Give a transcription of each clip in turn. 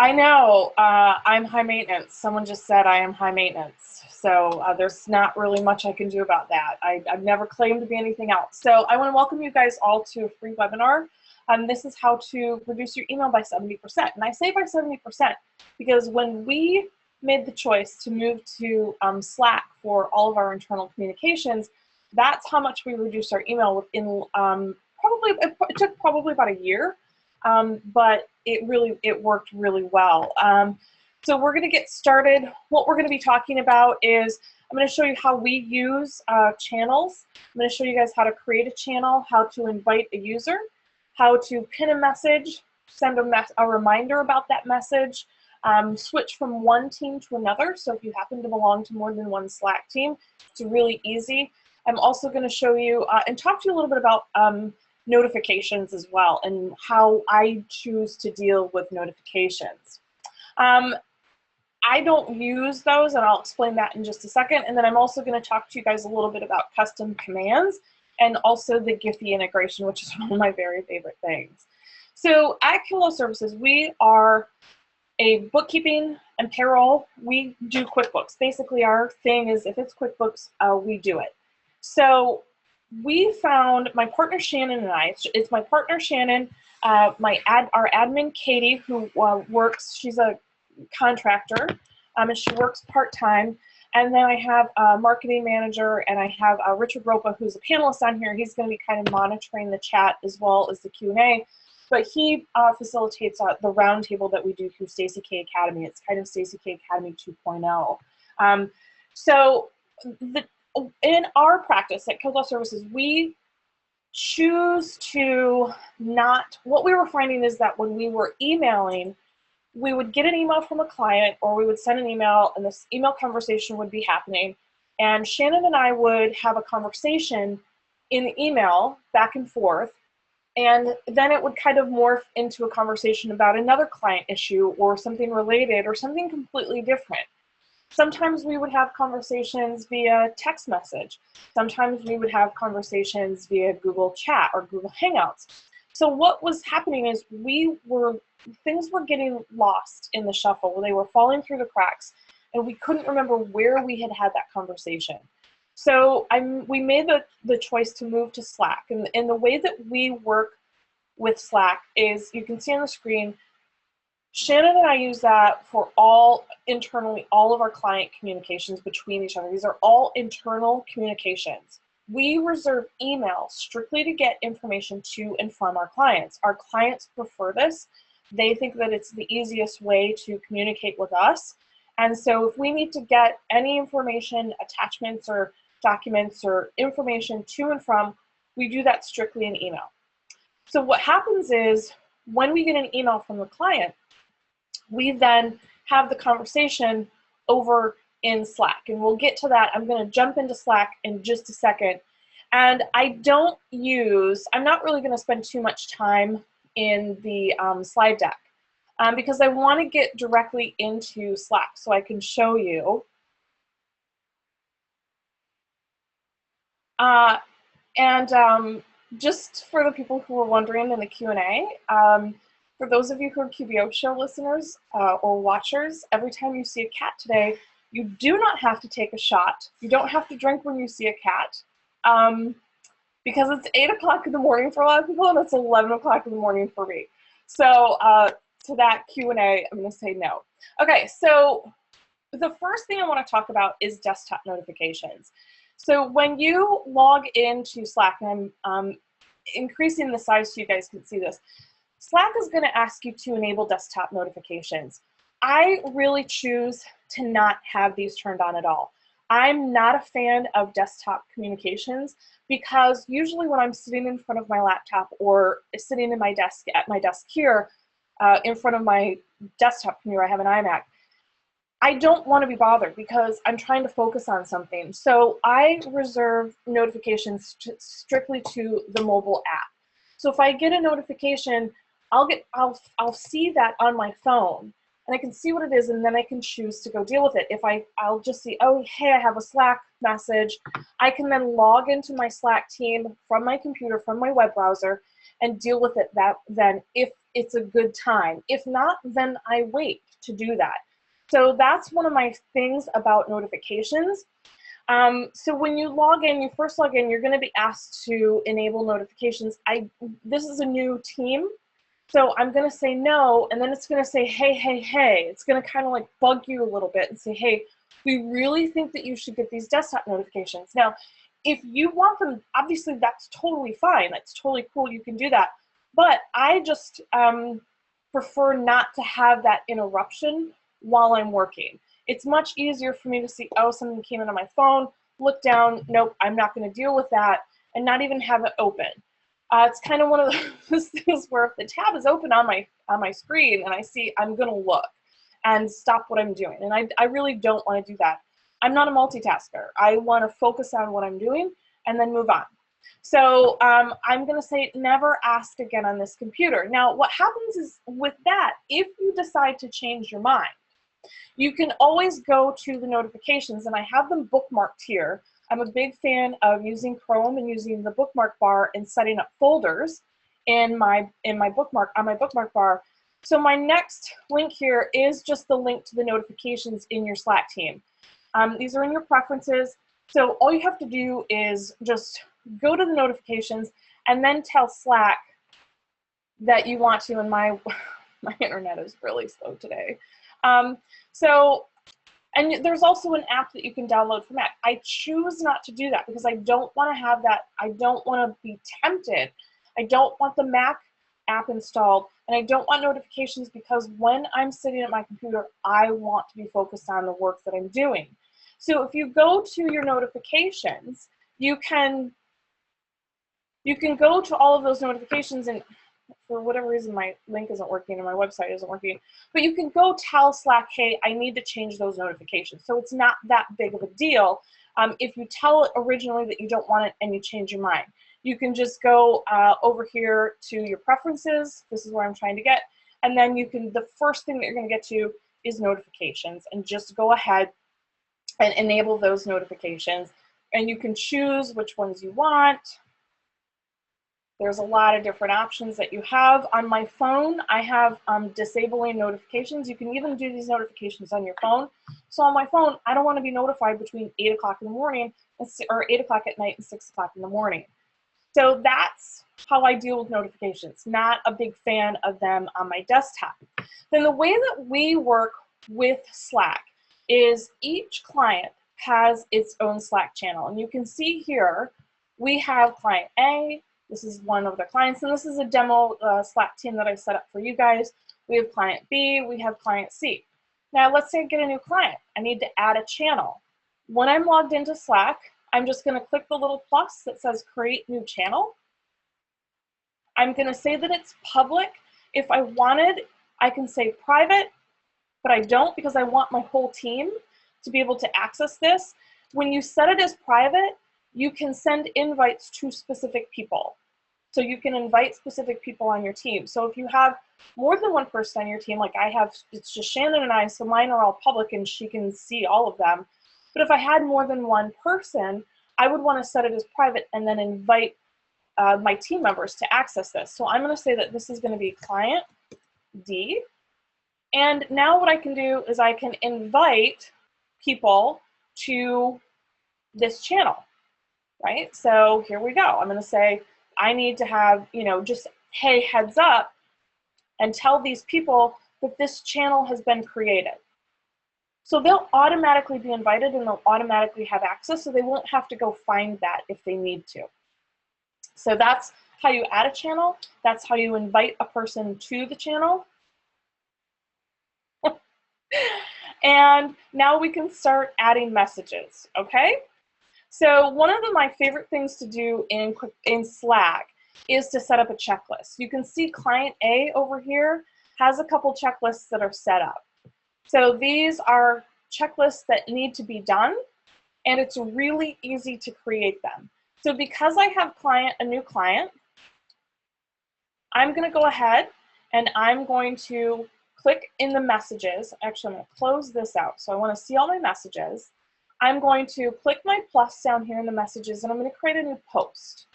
I know, I'm high maintenance. Someone just said I am high maintenance. So there's not really much I can do about that. I've never claimed to be anything else. So I want to welcome you guys all to a free webinar. This is how to reduce your email by 70%. And I say by 70% because when we made the choice to move to Slack for all of our internal communications, that's how much we reduced our email within it took probably about a year. But it worked really well. So we're going to get started. What we're going to be talking about is I'm going to show you how we use channels. I'm going to show you guys how to create a channel, how to invite a user, how to pin a message, send a reminder about that message, switch from one team to another. So if you happen to belong to more than one Slack team, it's really easy. I'm also going to show you and talk to you a little bit about notifications as well and how I choose to deal with notifications. I don't use those, and I'll explain that in just a second. And then I'm also going to talk to you guys a little bit about custom commands and also the Giphy integration, which is one of my very favorite things. So at Kilo Services, we are a bookkeeping and payroll. We do QuickBooks. Basically, our thing is if it's QuickBooks, we do it. So we found, my partner Shannon and I, it's my partner Shannon, our admin Katie, who works, she's a contractor, and she works part-time. And then I have a marketing manager, and I have Richard Ropa, who's a panelist on here. He's going to be kind of monitoring the chat as well as the Q&A. But he facilitates the roundtable that we do through StacyK Academy. It's kind of StacyK Academy 2.0. In our practice at Kilo Services, we choose to not, what we were finding is that when we were emailing, we would get an email from a client, or we would send an email, and this email conversation would be happening. And Shannon and I would have a conversation in email back and forth. And then it would kind of morph into a conversation about another client issue or something related or something completely different. Sometimes we would have conversations via text message. Sometimes we would have conversations via Google Chat or Google Hangouts. So what was happening is things were getting lost in the shuffle. They were falling through the cracks, and we couldn't remember where we had that conversation. So we made the choice to move to Slack. And the way that we work with Slack is, you can see on the screen, Shannon and I use that for internally all of our client communications between each other. These are all internal communications. We reserve email strictly to get information to and from our clients. Our clients prefer this. They think that it's the easiest way to communicate with us. And so if we need to get any information, attachments or documents or information to and from, we do that strictly in email. So what happens is when we get an email from the client, we then have the conversation over in Slack. And we'll get to that. I'm going to jump into Slack in just a second. And I'm not really going to spend too much time in the slide deck because I want to get directly into Slack so I can show you. Just for the people who are wondering in the Q&A, for those of you who are QBO show listeners or watchers, every time you see a cat today, you do not have to take a shot. You don't have to drink when you see a cat because it's 8 o'clock in the morning for a lot of people, and it's 11 o'clock in the morning for me. So to that Q&A, I'm going to say no. Okay, so the first thing I want to talk about is desktop notifications. So when you log into Slack, and I'm increasing the size so you guys can see this, Slack is going to ask you to enable desktop notifications. I really choose to not have these turned on at all. I'm not a fan of desktop communications because usually when I'm sitting in front of my laptop or sitting in my desk at my desk here in front of my desktop computer, I have an iMac, I don't want to be bothered because I'm trying to focus on something. So I reserve notifications strictly to the mobile app. So if I get a notification, I'll see that on my phone, and I can see what it is, and then I can choose to go deal with it. I'll just see, oh, hey, I have a Slack message. I can then log into my Slack team from my computer, from my web browser, and deal with it then if it's a good time. If not, then I wait to do that. So that's one of my things about notifications. So when you log in, you first log in, you're going to be asked to enable notifications. This is a new team, so I'm going to say no, and then it's going to say, hey, hey, hey. It's going to kind of like bug you a little bit and say, hey, we really think that you should get these desktop notifications. Now, if you want them, obviously that's totally fine. That's totally cool. You can do that. But I just prefer not to have that interruption while I'm working. It's much easier for me to see, oh, something came in on my phone, look down, nope, I'm not going to deal with that, and not even have it open. It's kind of one of those things where if the tab is open on my screen and I see, I'm going to look and stop what I'm doing. And I really don't want to do that. I'm not a multitasker. I want to focus on what I'm doing and then move on. So I'm going to say never ask again on this computer. Now, what happens is with that, if you decide to change your mind, you can always go to the notifications, and I have them bookmarked here. I'm a big fan of using Chrome and using the bookmark bar and setting up folders in my bookmark bar. So my next link here is just the link to the notifications in your Slack team. These are in your preferences. So all you have to do is just go to the notifications and then tell Slack that you want to, and my internet is really slow today. And there's also an app that you can download for Mac. I choose not to do that because I don't want to have that. I don't want to be tempted. I don't want the Mac app installed, and I don't want notifications because when I'm sitting at my computer, I want to be focused on the work that I'm doing. So if you go to your notifications, you can go to all of those notifications, and for whatever reason my link isn't working and my website isn't working, but you can go tell Slack, hey, I need to change those notifications. So it's not that big of a deal if you tell it originally that you don't want it and you change your mind. You can just go over here to your preferences. This is where I'm trying to get. And then the first thing that you're going to get to is notifications, and just go ahead and enable those notifications. And you can choose which ones you want. There's a lot of different options that you have. On my phone, I have disabling notifications. You can even do these notifications on your phone. So on my phone, I don't want to be notified between 8 o'clock in the morning or 8 o'clock at night and 6 o'clock in the morning. So that's how I deal with notifications. Not a big fan of them on my desktop. Then the way that we work with Slack is each client has its own Slack channel. And you can see here, we have client A. This is one of the clients, and this is a demo Slack team that I set up for you guys. We have client B, we have client C. Now let's say I get a new client. I need to add a channel. When I'm logged into Slack, I'm just going to click the little plus that says create new channel. I'm going to say that it's public. If I wanted, I can say private, but I don't because I want my whole team to be able to access this. When you set it as private, you can send invites to specific people. So you can invite specific people on your team. So if you have more than one person on your team, like I have, it's just Shannon and I, so mine are all public and she can see all of them. But if I had more than one person, I would want to set it as private and then invite my team members to access this. So I'm going to say that this is going to be client D. And now what I can do is I can invite people to this channel, right? So here we go. I'm going to say, I need to have, just, hey, heads up, and tell these people that this channel has been created. So they'll automatically be invited and they'll automatically have access, so they won't have to go find that if they need to. So that's how you add a channel. That's how you invite a person to the channel. And now we can start adding messages, okay? So one of my favorite things to do in Slack is to set up a checklist. You can see client A over here has a couple checklists that are set up. So these are checklists that need to be done, and it's really easy to create them. So because I have a new client, I'm going to go ahead and I'm going to click in the messages. Actually, I'm going to close this out. So I want to see all my messages. I'm going to click my plus down here in the messages, and I'm going to create a new post.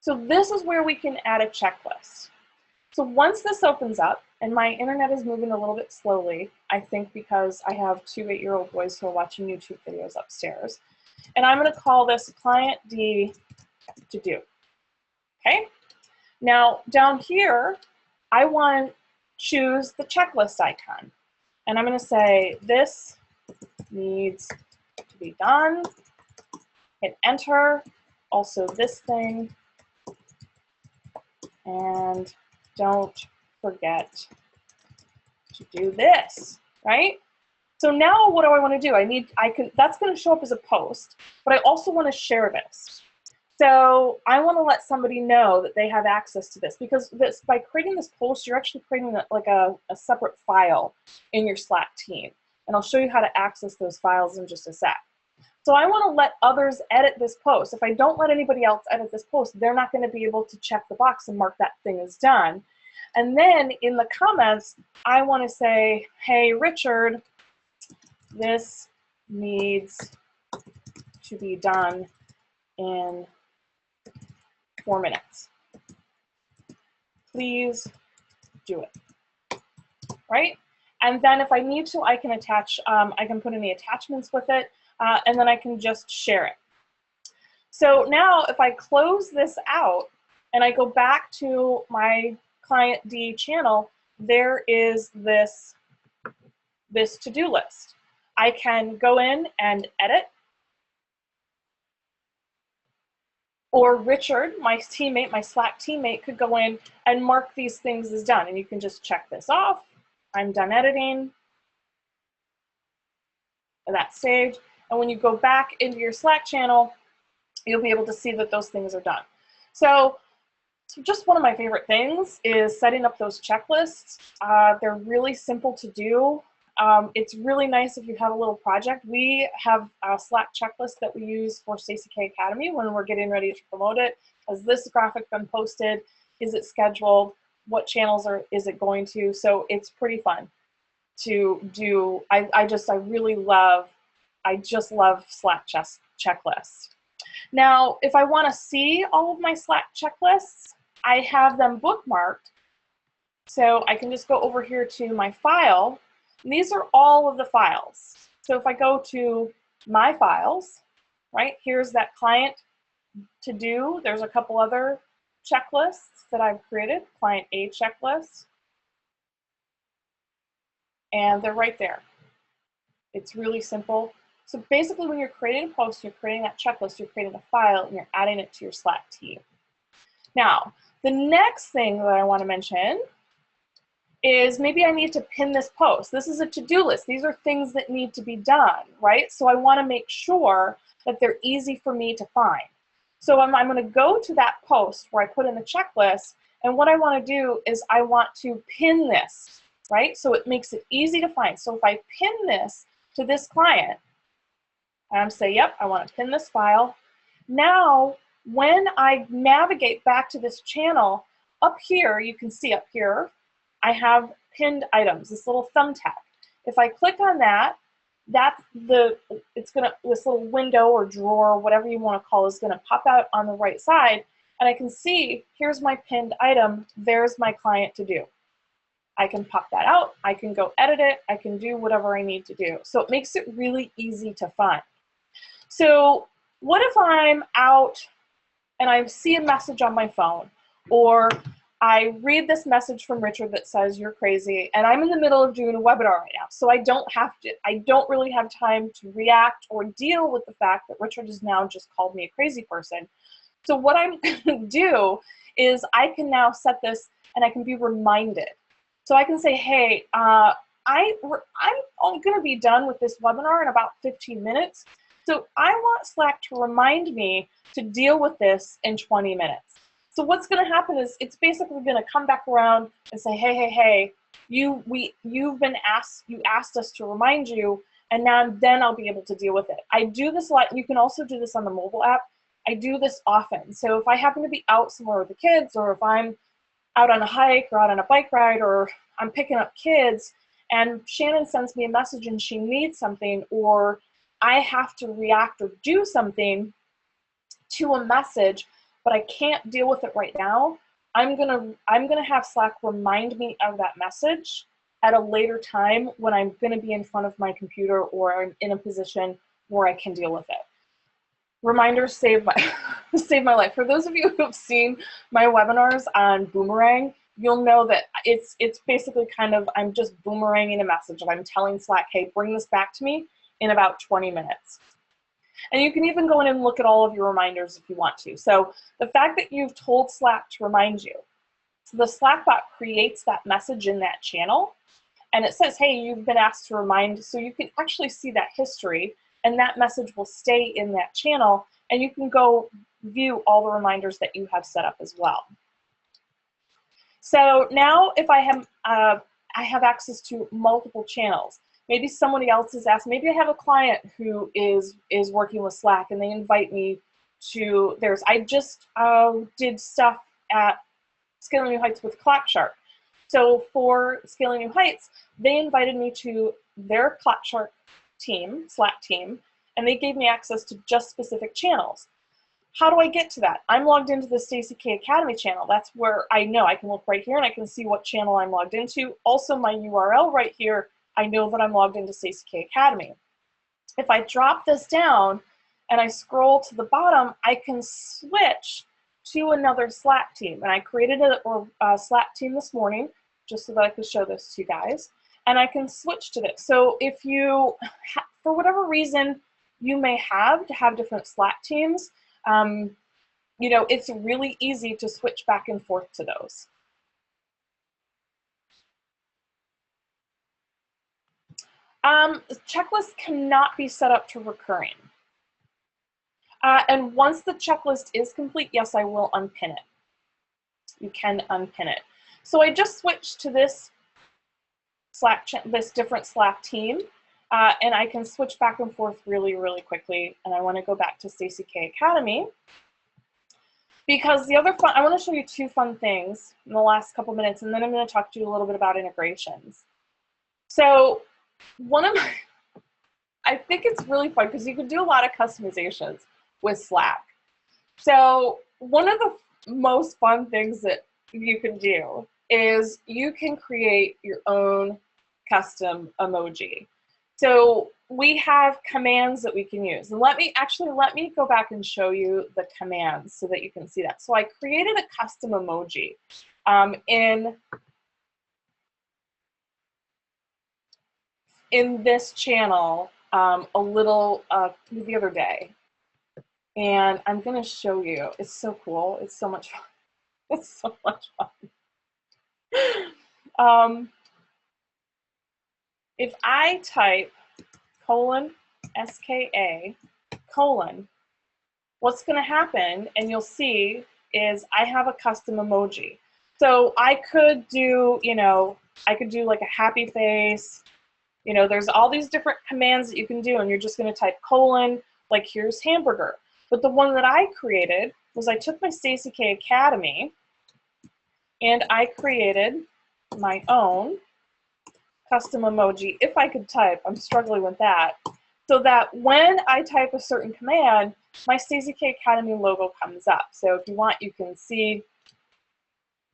So this is where we can add a checklist. So once this opens up, and my internet is moving a little bit slowly, I think because I have 2 8-year-old boys who are watching YouTube videos upstairs. And I'm going to call this client D to do. Okay? Now down here, I want to choose the checklist icon. And I'm going to say this needs to be done. Hit enter. Also this thing. And don't forget to do this, right? So now what do I want to do? That's going to show up as a post, but I also want to share this. So I want to let somebody know that they have access to this, because by creating this post, you're actually creating a separate file in your Slack team. And I'll show you how to access those files in just a sec. So I want to let others edit this post. If I don't let anybody else edit this post, they're not going to be able to check the box and mark that thing as done. And then in the comments, I want to say, hey, Richard, this needs to be done in 4 minutes. Please do it, right? And then if I need to, I can attach, I can put any attachments with it, and then I can just share it. So now if I close this out and I go back to my client D channel, there is this to-do list. I can go in and edit, or Richard, my teammate, my Slack teammate, could go in and mark these things as done. And you can just check this off. I'm done editing. That's saved. And when you go back into your Slack channel, you'll be able to see that those things are done. So just one of my favorite things is setting up those checklists. They're really simple to do. It's really nice if you have a little project. We have a Slack checklist that we use for StacyK Academy when we're getting ready to promote it. Has this graphic been posted? Is it scheduled? What channels is it going to? So it's pretty fun to do. I just love Slack checklists. Now, if I want to see all of my Slack checklists, I have them bookmarked. So I can just go over here to my file. And these are all of the files. So if I go to my files, right, here's that client to do. There's a couple other checklists that I've created, client A checklist. And they're right there. It's really simple. So basically when you're creating a post, you're creating that checklist, you're creating a file, and you're adding it to your Slack team. Now, the next thing that I want to mention is maybe I need to pin this post. This is a to-do list. These are things that need to be done, right? So I want to make sure that they're easy for me to find. So I'm going to go to that post where I put in the checklist, and what I want to do is I want to pin this, right? So it makes it easy to find. So if I pin this to this client, and say, yep, I want to pin this file. Now, when I navigate back to this channel, up here, you can see up here, I have pinned items, this little thumbtack. If I click on that, this little window or drawer, whatever you want to call it, is going to pop out on the right side, and I can see, here's my pinned item, there's my client to do. I can pop that out, I can go edit it, I can do whatever I need to do. So it makes it really easy to find. So what if I'm out and I see a message on my phone, or I read this message from Richard that says you're crazy, and I'm in the middle of doing a webinar right now, so I don't really have time to react or deal with the fact that Richard has now just called me a crazy person. So what I'm going to do is I can now set this and I can be reminded. So I can say, hey, I'm going to be done with this webinar in about 15 minutes. So I want Slack to remind me to deal with this in 20 minutes. So what's going to happen is it's basically going to come back around and say, hey, you asked us to remind you, and then I'll be able to deal with it. I do this a lot. You can also do this on the mobile app. I do this often. So if I happen to be out somewhere with the kids, or if I'm out on a hike or out on a bike ride, or I'm picking up kids, and Shannon sends me a message and she needs something, or I have to react or do something to a message, but I can't deal with it right now, I'm gonna have Slack remind me of that message at a later time when I'm gonna be in front of my computer or I'm in a position where I can deal with it. Reminders save my save my life. For those of you who have seen my webinars on Boomerang, you'll know that it's basically kind of, I'm just boomeranging a message and I'm telling Slack, hey, bring this back to me in about 20 minutes. And you can even go in and look at all of your reminders if you want to. So the fact that you've told Slack to remind you, so the Slack bot creates that message in that channel, and it says, hey, you've been asked to remind, so you can actually see that history, and that message will stay in that channel, and you can go view all the reminders that you have set up as well. So now if I have access to multiple channels. Maybe somebody else is asked, maybe I have a client who is working with Slack and they invite me to theirs. I just did stuff at Scaling New Heights with ClockShark. So for Scaling New Heights, they invited me to their ClockShark team, Slack team, and they gave me access to just specific channels. How do I get to that? I'm logged into the StacyK Academy channel. That's where I know I can look right here and I can see what channel I'm logged into. Also my URL right here, I know that I'm logged into StacyK Academy. If I drop this down and I scroll to the bottom, I can switch to another Slack team. And I created a Slack team this morning just so that I could show this to you guys. And I can switch to this. So if you, for whatever reason, you may have to have different Slack teams, you know, it's really easy to switch back and forth to those. Checklist cannot be set up to recurring. And once the checklist is complete, yes, I will unpin it. You can unpin it. So I just switched to this different Slack team, and I can switch back and forth really, really quickly. And I want to go back to StacyK Academy because the other fun, I want to show you two fun things in the last couple minutes, and then I'm going to talk to you a little bit about integrations. So one of my, I think it's really fun because you can do a lot of customizations with Slack. So one of the most fun things that you can do is you can create your own custom emoji. So we have commands that we can use. And let me go back and show you the commands so that you can see that. So I created a custom emoji in this channel the other day. And I'm going to show you. It's so cool. It's so much fun. It's so much fun. If I type :SKA, what's going to happen, and you'll see, is I have a custom emoji. So I could do, you know, I could do like a happy face. You know, there's all these different commands that you can do, and you're just going to type : like here's hamburger. But the one that I created was I took my StacyK Academy and I created my own custom emoji. If I could type, I'm struggling with that. So that when I type a certain command, my StacyK Academy logo comes up. So if you want, you can see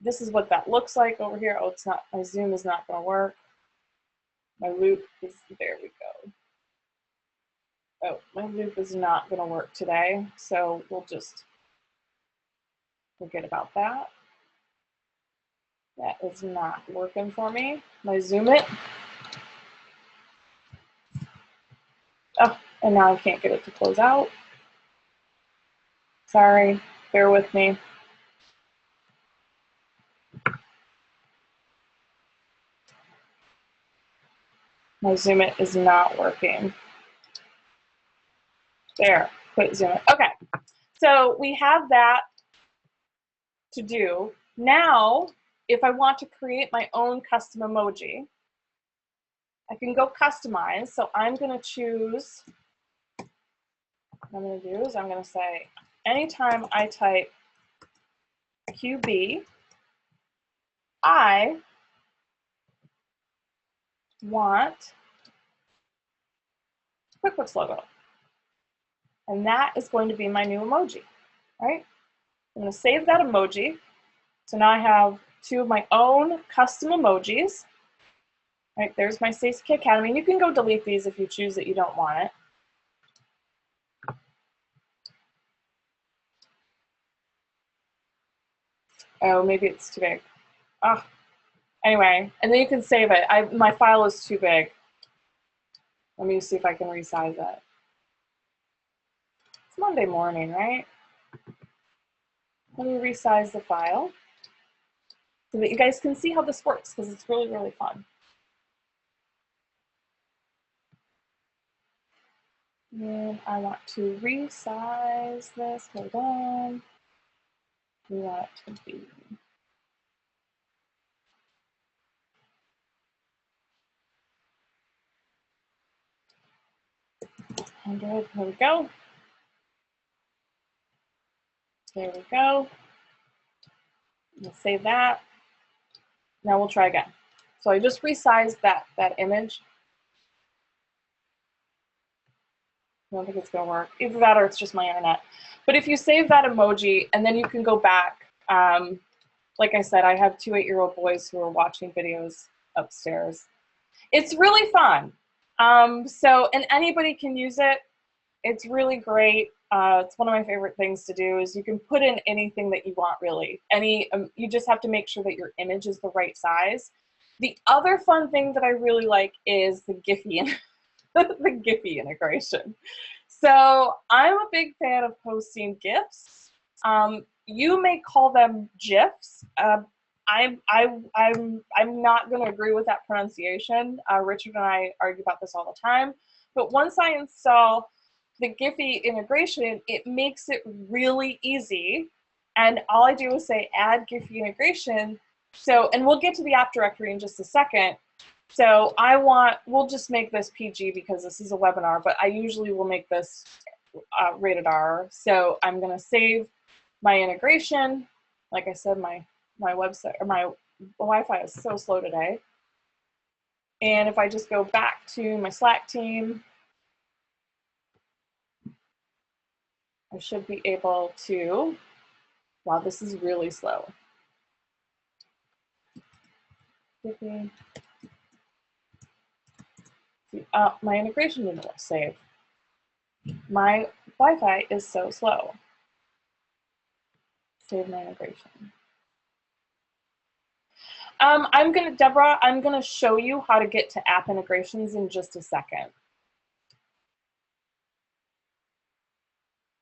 this is what that looks like over here. Oh, it's not, my zoom is not going to work. My loop is, there we go. Oh, my loop is not going to work today, so we'll just forget about that. That is not working for me. I zoom it. Oh, and now I can't get it to close out. Sorry, bear with me. My zoom it is not working. There, quit zoom it. Okay, so we have that to do. Now, if I want to create my own custom emoji, I can go customize. So I'm going to choose, what I'm going to do is I'm going to say, anytime I type QB, I want QuickBooks logo. And that is going to be my new emoji, right? I'm going to save that emoji. So now I have 2 of my own custom emojis. All right, there's my StacyK Academy. And you can go delete these if you choose that you don't want it. Oh, maybe it's too big. Oh, anyway, and then you can save it. My file is too big. Let me see if I can resize it. It's Monday morning, right? Let me resize the file so that you guys can see how this works, because it's really, really fun. And I want to resize this. Hold on. We want it to be 100. There we go. There we go. We'll save that. Now we'll try again. So I just resized that image. I don't think it's going to work. Either that or it's just my internet. But if you save that emoji and then you can go back, like I said, I have 2 8-year-old boys who are watching videos upstairs. It's really fun. And anybody can use it. It's really great. It's one of my favorite things to do is you can put in anything that you want, really. You just have to make sure that your image is the right size. The other fun thing that I really like is the Giphy, the Giphy integration. So I'm a big fan of posting GIFs. You may call them GIFs. I'm not going to agree with that pronunciation. Richard and I argue about this all the time. But once I install the Giphy integration, it makes it really easy. And all I do is say add Giphy integration. So, and we'll get to the app directory in just a second. So we'll just make this PG because this is a webinar, but I usually will make this rated R. So I'm going to save my integration. Like I said, my website or my Wi-Fi is so slow today. And if I just go back to my Slack team, I should be able to, wow, this is really slow. My integration didn't save. My Wi-Fi is so slow. Save my integration. Deborah, I'm gonna show you how to get to app integrations in just a second.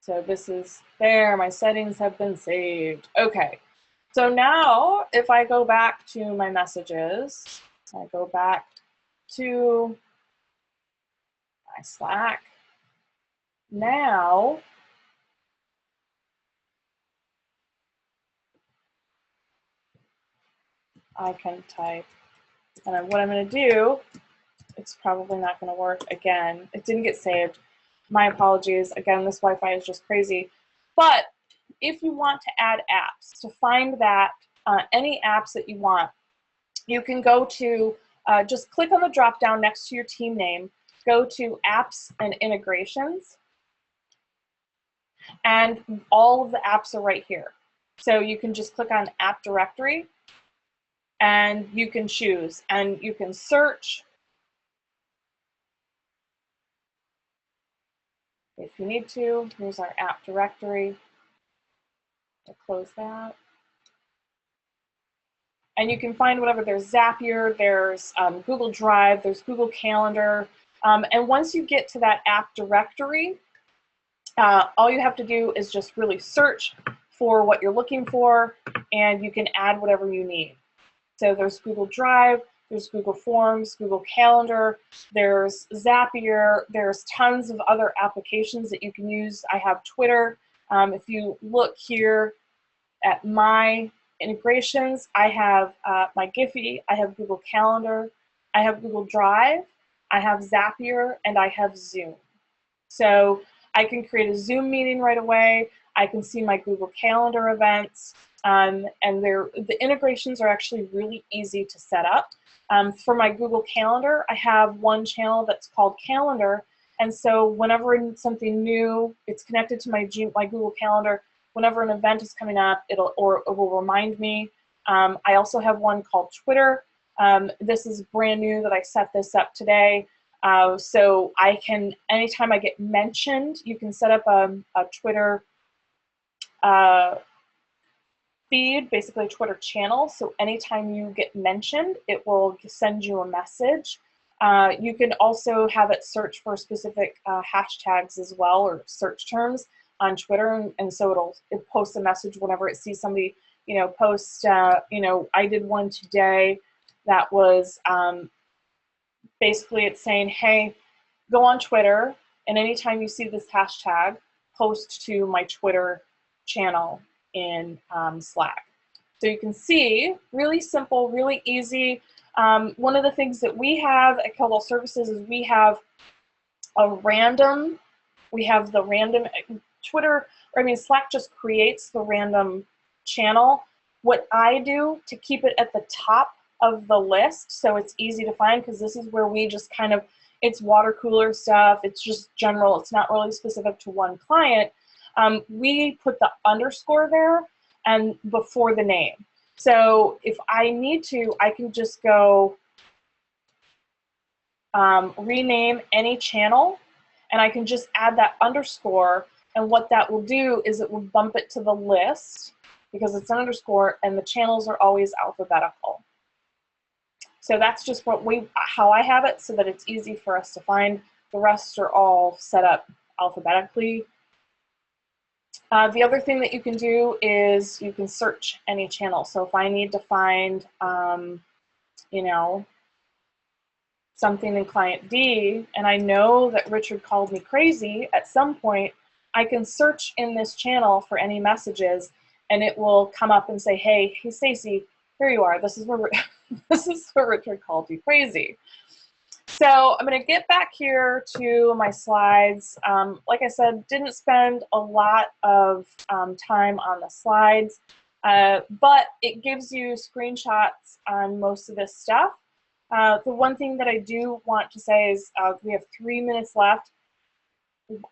So this is there, my settings have been saved. Okay, so now if I go back to my messages, I go back to my Slack, now I can type, and what I'm gonna do, it's probably not gonna work again. It didn't get saved. My apologies. Again, this Wi-Fi is just crazy. But if you want to add apps, to find that, any apps that you want, you can go to, just click on the drop down next to your team name, go to Apps and Integrations, and all of the apps are right here. So you can just click on App Directory, and you can choose, and you can search if you need to. Here's our app directory. I'll close that. And you can find whatever, there's Zapier, there's Google Drive, there's Google Calendar. And once you get to that app directory, all you have to do is just really search for what you're looking for, and you can add whatever you need. So there's Google Drive, there's Google Forms, Google Calendar, there's Zapier, there's tons of other applications that you can use. I have Twitter. If you look here at my integrations, I have my Giphy, I have Google Calendar, I have Google Drive, I have Zapier, and I have Zoom. So I can create a Zoom meeting right away. I can see my Google Calendar events, and the integrations are actually really easy to set up. For my Google Calendar, I have one channel that's called Calendar, and so whenever something new, it's connected to my Google Calendar, whenever an event is coming up, it will remind me. I also have one called Twitter. This is brand new that I set this up today. So I can, anytime I get mentioned, you can set up a Twitter feed, basically a Twitter channel. So anytime you get mentioned, it will send you a message. You can also have it search for specific hashtags as well, or search terms on Twitter, and so it'll post a message whenever it sees somebody, post. I did one today that was basically it's saying, hey, go on Twitter, and anytime you see this hashtag, post to my Twitter channel in Slack. So you can see, really simple, really easy. One of the things that we have at Keldall Services is we have the random Twitter, Slack just creates the random channel. What I do to keep it at the top of the list, so it's easy to find, because this is where we just kind of, it's water cooler stuff, it's just general, it's not really specific to one client. We put the underscore there and before the name. So if I need to, I can just go rename any channel, and I can just add that underscore, and what that will do is it will bump it to the list because it's an underscore, and the channels are always alphabetical. So that's just how I have it, so that it's easy for us to find. The rest are all set up alphabetically. The other thing that you can do is you can search any channel. So if I need to find, something in client D, and I know that Richard called me crazy at some point, I can search in this channel for any messages, and it will come up and say, hey Stacy, here you are. This is where this is where Richard called you crazy. So I'm going to get back here to my slides. Like I said, didn't spend a lot of time on the slides, but it gives you screenshots on most of this stuff. The one thing that I do want to say is we have 3 minutes left.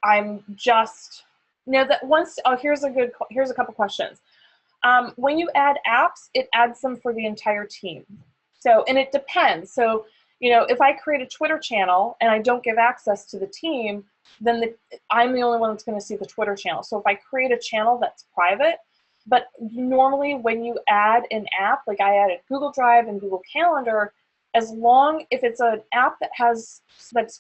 I'm just, that once, here's a couple questions. When you add apps, it adds them for the entire team. So, and it depends. So, if I create a Twitter channel and I don't give access to the team, then I'm the only one that's going to see the Twitter channel. So if I create a channel that's private, but normally when you add an app, like I added Google Drive and Google Calendar, if it's an app that's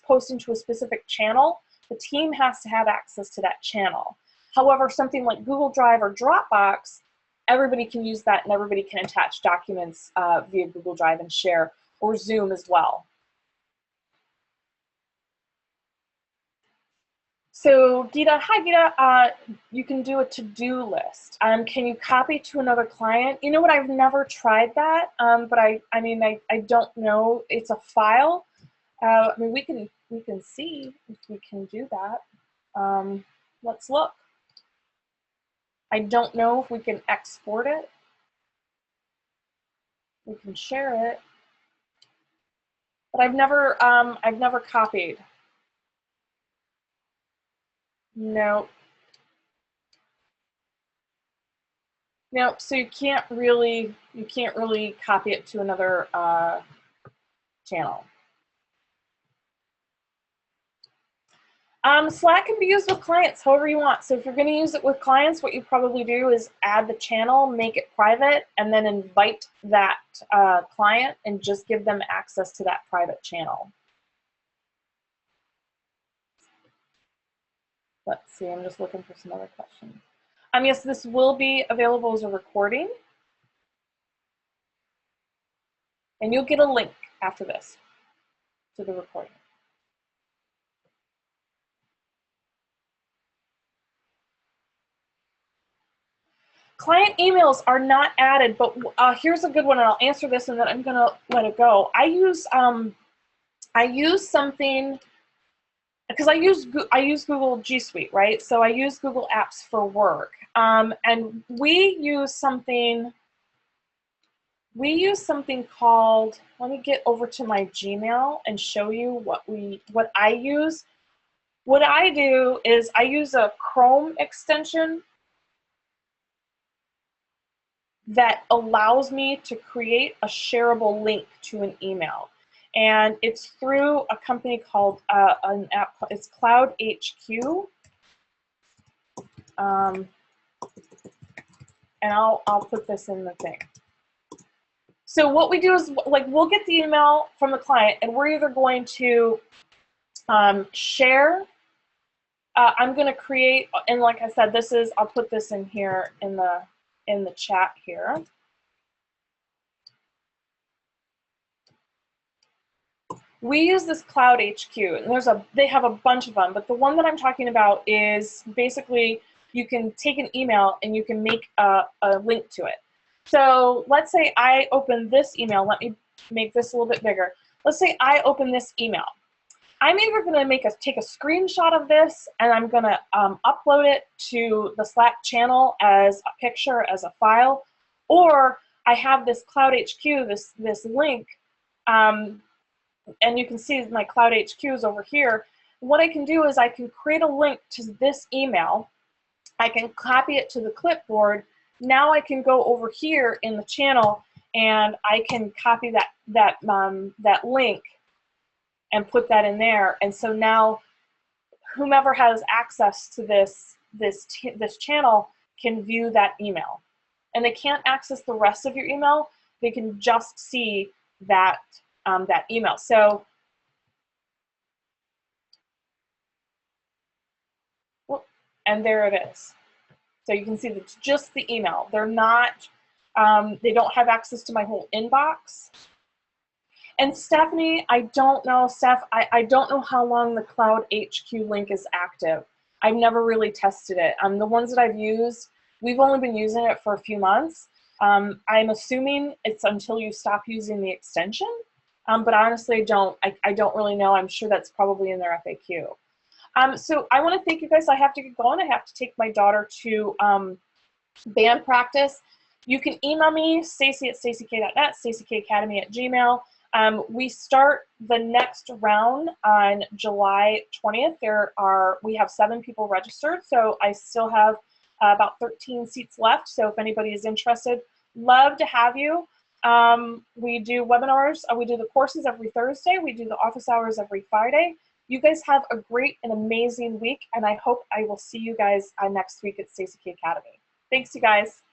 posting to a specific channel, the team has to have access to that channel. However, something like Google Drive or Dropbox, everybody can use that, and everybody can attach documents via Google Drive and share, or Zoom as well. So Gita, hi Gita, you can do a to-do list. Can you copy to another client? You know what, I've never tried that, but I don't know. It's a file. We can see if we can do that. Let's look. I don't know if we can export it. We can share it, but I've never copied. No. So you can't really copy it to another channel. Slack can be used with clients however you want. So if you're going to use it with clients, what you probably do is add the channel, make it private, and then invite that client and just give them access to that private channel. Let's see, I'm just looking for some other questions. Yes, this will be available as a recording, and you'll get a link after this to the recording. Client emails are not added, but here's a good one, and I'll answer this, and then I'm gonna let it go. I use something, because I use Google G Suite, right? So I use Google Apps for work, and we use something called, let me get over to my Gmail and show you what I use. What I do is I use a Chrome extension, that allows me to create a shareable link to an email. And it's through a company called, an app, it's Cloud HQ. And I'll put this in the thing. So what we do is, like, we'll get the email from the client, and we're either going to share. I'm going to create, and like I said, this is, I'll put this in here in the chat here. We use this Cloud HQ, and they have a bunch of them, but the one that I'm talking about is basically you can take an email and you can make a link to it. So let's say I open this email. Let me make this a little bit bigger. Let's say I open this email. I'm either going to take a screenshot of this, and I'm going to upload it to the Slack channel as a picture, as a file, or I have this Cloud HQ, this link, and you can see my Cloud HQ is over here. What I can do is I can create a link to this email. I can copy it to the clipboard. Now I can go over here in the channel and I can copy that link and put that in there. And so now whomever has access to this channel can view that email. And they can't access the rest of your email. They can just see that that email. So, and there it is. So you can see that's just the email. They're not, they don't have access to my whole inbox. And Stephanie, I don't know, Steph, I don't know how long the Cloud HQ link is active. I've never really tested it. The ones that I've used, we've only been using it for a few months. I'm assuming it's until you stop using the extension. But honestly, I don't really know. I'm sure that's probably in their FAQ. So I want to thank you guys. I have to get going. I have to take my daughter to band practice. You can email me, stacy@stacyk.net, stacyKacademy@gmail. We start the next round on July 20th. We have 7 people registered, so I still have about 13 seats left. So if anybody is interested, love to have you. We do webinars. We do the courses every Thursday. We do the office hours every Friday. You guys have a great and amazing week, and I hope I will see you guys next week at StacyK Academy. Thanks, you guys.